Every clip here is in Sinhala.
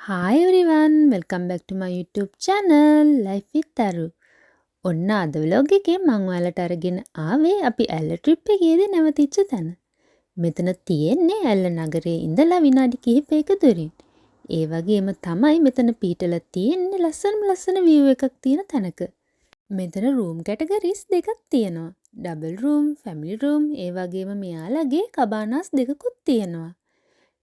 Hi everyone, welcome back to my YouTube channel Life with Taru. ඔන්න අද vlog එකේ මම ඔයාලට අරගෙන ආවේ අපි ඇල්ල ට්‍රිප් එකේදී නැවතිච්ච තැන. මෙතන තියෙන්නේ ඇල්ල නගරයේ ඉඳලා විනාඩි කිහිපයක දුරින්. ඒ වගේම තමයි මෙතන පිහිටලා තියෙන්නේ ලස්සන view එකක් තියෙන තැනක. මෙතන room categories දෙකක් තියෙනවා. double room, family room, ඒ වගේම මෙයාලගේ කබානාස් දෙකකුත් තියෙනවා.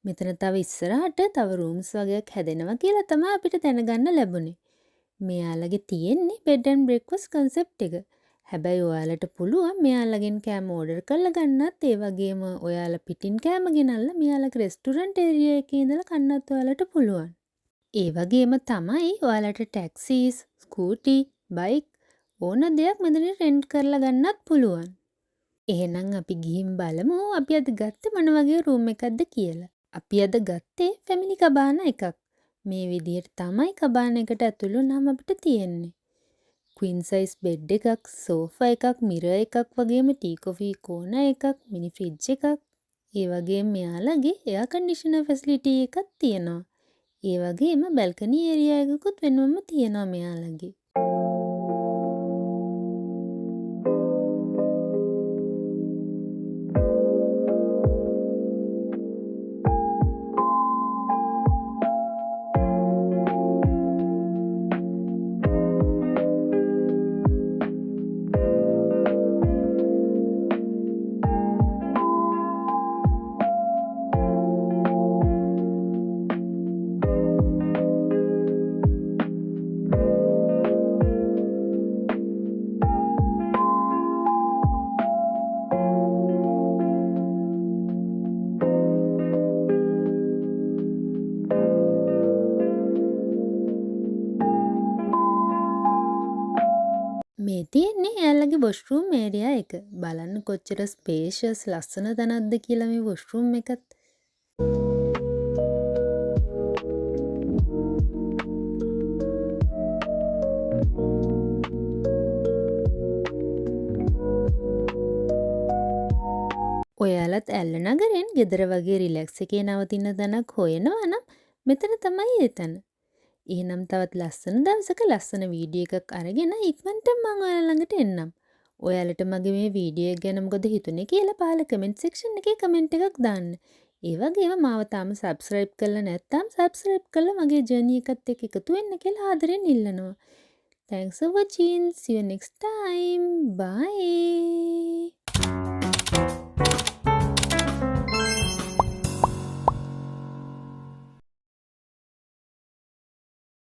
මෙතන තව ඉස්සරහට තව රූම්ස් වගේක් හැදෙනවා කියලා තමයි අපිට දැනගන්න ලැබුණේ. මෙයාලගේ තියෙන්නේ බෙඩ් ඇන්ඩ් බ්‍රේක්ෆාස්ට් කන්සෙප්ට් එක. හැබැයි ඔයාලට පුළුවන් මෙයාලගෙන් කෑම ඕඩර් කරලා ගන්නත් ඒ වගේම ඔයාලා පිටින් කෑම ගෙනල්ලා මෙයාලගේ රෙස්ටුරන්ට් ඒරියා එකේ ඉඳලා කන්නත් ඔයාලට පුළුවන්. ඒ වගේම තමයි ඔයාලට ටැක්සිස්, ස්කූටි, බයික් ඕන දෙයක් මෙතනින් රෙන්ට් කරලා ගන්නත් පුළුවන්. එහෙනම් අපි ගිහින් බලමු අපි අද ගත්තේ මොන වගේ රූම් එකක්ද කියලා. අපි අද ගත්තේ ෆැමිලි කබාන එකක්. මේ විදිහට තමයි කබාන එකට ඇතුළු නම් අපිට තියෙන්නේ. ක්වීන් සයිස් බෙඩ් එකක්, සෝෆා එකක්, මිරර් එකක් වගේම ටී කොෆි කෝනර් එකක්, මිනි ෆ්‍රිජ් එකක්. ඒ වගේම මෙයාලගේ එයාර් කන්ඩිෂනර් ෆැසිලිටි එකක් තියෙනවා. ඒ වගේම බැල්කනි ඒරියා එකකුත් වෙනවම තියෙනවා මෙයාලගේ. මේ තියෙන්නේ එයාලගේ වොෂ්රූම් ඒරියා එක. බලන්න කොච්චර ස්පේෂියස් ලස්සන තැනක්ද කියලා මේ වොෂ්රූම් එකත්. ඔයාලත් ඇල්ල නගරෙන් ගෙදර වගේ රිලැක්ස් එකේ නවතින තැනක් හොයනවා නම් මෙතන තමයි ඒ තැන. එහෙනම් තවත් ලස්සන දවසක ලස්සන වීඩියෝ එකක් අරගෙන ඉක්මනට මම ඔයාලා ළඟට එන්නම්. ඔයාලට මගේ මේ වීඩියෝ එක ගැන මොකද හිතුනේ කියලා පහල කමෙන්ට් සෙක්ෂන් එකේ කමෙන්ට් එකක් දාන්න. ඒ වගේම මාව තාම සබ්ස්ක්‍රයිබ් කරලා නැත්නම් සබ්ස්ක්‍රයිබ් කරලා මගේ ජර්නි එකත් එක්ක එකතු වෙන්න කියලා ආදරෙන් ඉල්ලනවා. Thanks for watching. See you next time. Bye.